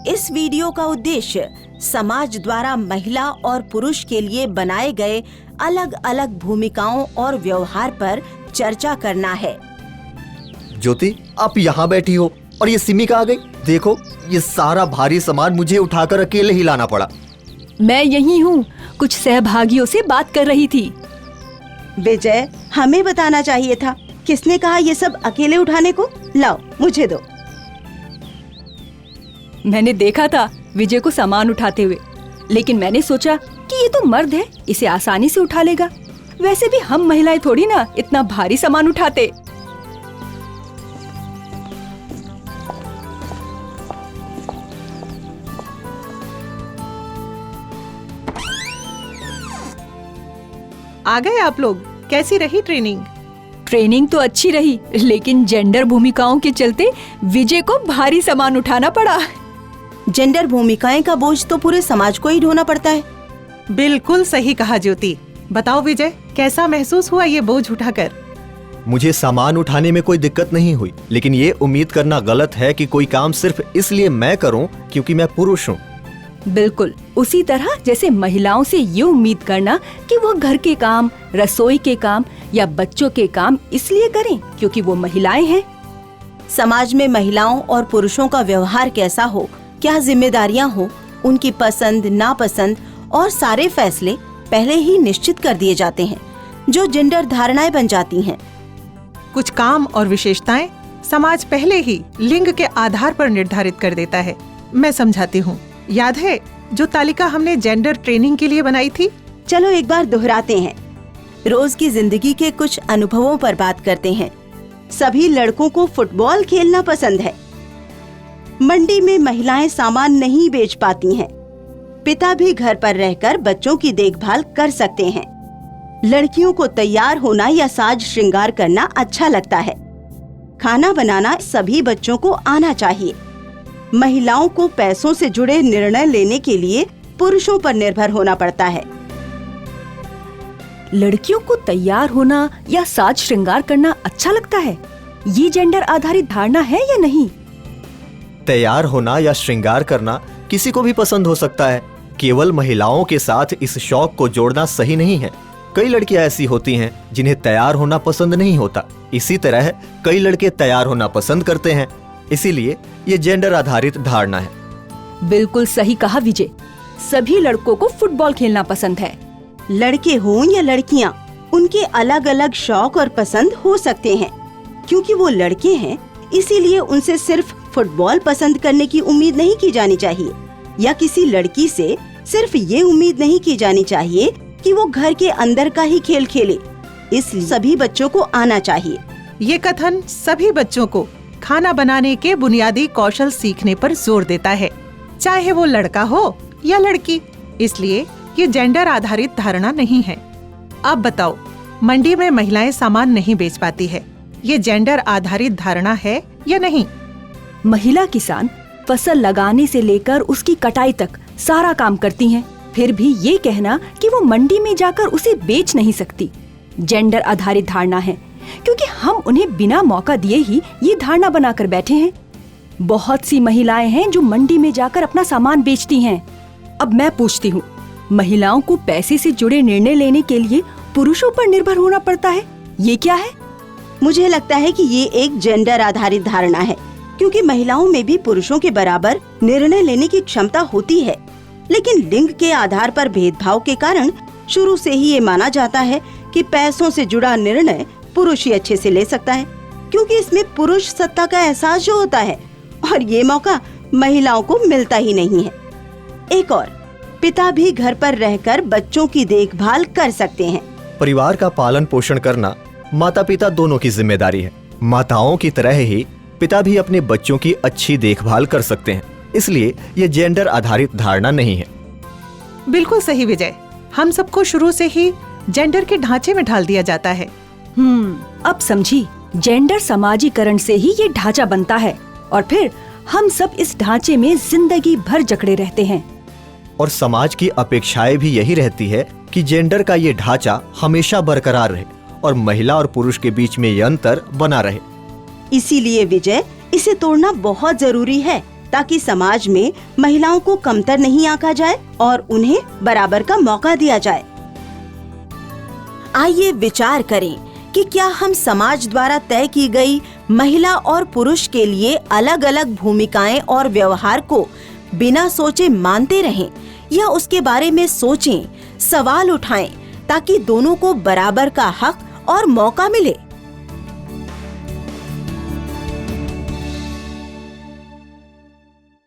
इस वीडियो का उद्देश्य समाज द्वारा महिला और पुरुष के लिए बनाए गए अलग अलग भूमिकाओं और व्यवहार पर चर्चा करना है। ज्योति, आप यहाँ बैठी हो और ये सिमी कहाँ गई? देखो, ये सारा भारी सामान मुझे उठाकर अकेले ही लाना पड़ा। मैं यही हूँ, कुछ सहभागियों से बात कर रही थी। विजय, हमें बताना चाहिए था। किसने कहा ये सब अकेले उठाने को? लाओ, मुझे दो। मैंने देखा था विजय को सामान उठाते हुए, लेकिन मैंने सोचा कि ये तो मर्द है, इसे आसानी से उठा लेगा। वैसे भी हम महिलाएं थोड़ी ना इतना भारी सामान उठाते। आ गए आप लोग। कैसी रही ट्रेनिंग? ट्रेनिंग तो अच्छी रही, लेकिन जेंडर भूमिकाओं के चलते विजय को भारी सामान उठाना पड़ा। जेंडर भूमिकाएं का बोझ तो पूरे समाज को ही ढोना पड़ता है। बिल्कुल सही कहा ज्योति। बताओ विजय, कैसा महसूस हुआ ये बोझ उठाकर? मुझे सामान उठाने में कोई दिक्कत नहीं हुई, लेकिन ये उम्मीद करना गलत है कि कोई काम सिर्फ इसलिए मैं करूं क्योंकि मैं पुरुष हूं। बिल्कुल उसी तरह जैसे महिलाओं से ये उम्मीद करना कि वो घर के काम, रसोई के काम या बच्चों के काम इसलिए करें क्योंकि वो महिलाएं हैं। समाज में महिलाओं और पुरुषों का व्यवहार कैसा हो, क्या जिम्मेदारियां हो, उनकी पसंद नापसंद और सारे फैसले पहले ही निश्चित कर दिए जाते हैं, जो जेंडर धारणाएं बन जाती हैं। कुछ काम और विशेषताएं समाज पहले ही लिंग के आधार पर निर्धारित कर देता है। मैं समझाती हूँ। याद है जो तालिका हमने जेंडर ट्रेनिंग के लिए बनाई थी? चलो एक बार दोहराते हैं। रोज की जिंदगी के कुछ अनुभवों पर बात करते हैं। सभी लड़कों को फुटबॉल खेलना पसंद है। मंडी में महिलाएं सामान नहीं बेच पाती हैं। पिता भी घर पर रहकर बच्चों की देखभाल कर सकते हैं। लड़कियों को तैयार होना या साज श्रृंगार करना अच्छा लगता है। खाना बनाना सभी बच्चों को आना चाहिए। महिलाओं को पैसों से जुड़े निर्णय लेने के लिए पुरुषों पर निर्भर होना पड़ता है। लड़कियों को तैयार होना या साज श्रृंगार करना अच्छा लगता है, ये जेंडर आधारित धारणा है या नहीं? तैयार होना या श्रृंगार करना किसी को भी पसंद हो सकता है। केवल महिलाओं के साथ इस शौक को जोड़ना सही नहीं है। कई लड़कियां ऐसी होती हैं जिन्हें तैयार होना पसंद नहीं होता। इसी तरह कई लड़के तैयार होना पसंद करते हैं। इसीलिए ये जेंडर आधारित धारणा है। बिल्कुल सही कहा विजय। सभी लड़कों को फुटबॉल खेलना पसंद है। लड़के हों या लड़कियां, उनके अलग अलग शौक और पसंद हो सकते हैं। क्योंकि वो लड़के हैं, इसीलिए उनसे सिर्फ फुटबॉल पसंद करने की उम्मीद नहीं की जानी चाहिए, या किसी लड़की से सिर्फ ये उम्मीद नहीं की जानी चाहिए कि वो घर के अंदर का ही खेल खेले। इसलिए सभी बच्चों को आना चाहिए। ये कथन सभी बच्चों को खाना बनाने के बुनियादी कौशल सीखने पर जोर देता है, चाहे वो लड़का हो या लड़की। इसलिए ये जेंडर आधारित धारणा नहीं है। अब बताओ, मंडी में महिलाएं सामान नहीं बेच पाती है, ये जेंडर आधारित धारणा है या नहीं? महिला किसान फसल लगाने से लेकर उसकी कटाई तक सारा काम करती हैं, फिर भी ये कहना कि वो मंडी में जाकर उसे बेच नहीं सकती, जेंडर आधारित धारणा है, क्योंकि हम उन्हें बिना मौका दिए ही ये धारणा बनाकर बैठे हैं। बहुत सी महिलाएं हैं जो मंडी में जाकर अपना सामान बेचती हैं। अब मैं पूछती हूँ, महिलाओं को पैसे से जुड़े निर्णय लेने के लिए पुरुषों पर निर्भर होना पड़ता है, ये क्या है? मुझे लगता है कि ये एक जेंडर आधारित धारणा है, क्योंकि महिलाओं में भी पुरुषों के बराबर निर्णय लेने की क्षमता होती है। लेकिन लिंग के आधार पर भेदभाव के कारण शुरू से ही ये माना जाता है कि पैसों से जुड़ा निर्णय पुरुष ही अच्छे से ले सकता है, क्योंकि इसमें पुरुष सत्ता का एहसास जो होता है, और ये मौका महिलाओं को मिलता ही नहीं है। एक और, पिता भी घर पर रहकर बच्चों की देखभाल कर सकते हैं। परिवार का पालन पोषण करना माता पिता दोनों की जिम्मेदारी है। माताओं की तरह ही पिता भी अपने बच्चों की अच्छी देखभाल कर सकते हैं। इसलिए ये जेंडर आधारित धारणा नहीं है। बिल्कुल सही विजय। हम सबको शुरू से ही जेंडर के ढांचे में ढाल दिया जाता है। अब समझी, जेंडर समाजीकरण से ही ये ढांचा बनता है और फिर हम सब इस ढांचे में जिंदगी भर जकड़े रहते हैं। और समाज की अपेक्षाएं भी यही रहती है कि जेंडर का ये ढांचा हमेशा बरकरार रहे और महिला और पुरुष के बीच में ये अंतर बना रहे। इसीलिए विजय, इसे तोड़ना बहुत जरूरी है, ताकि समाज में महिलाओं को कमतर नहीं आंका जाए और उन्हें बराबर का मौका दिया जाए। आइए विचार करें कि क्या हम समाज द्वारा तय की गई महिला और पुरुष के लिए अलग अलग भूमिकाएं और व्यवहार को बिना सोचे मानते रहें या उसके बारे में सोचें, सवाल उठाएं ताकि दोनों को बराबर का हक और मौका मिले।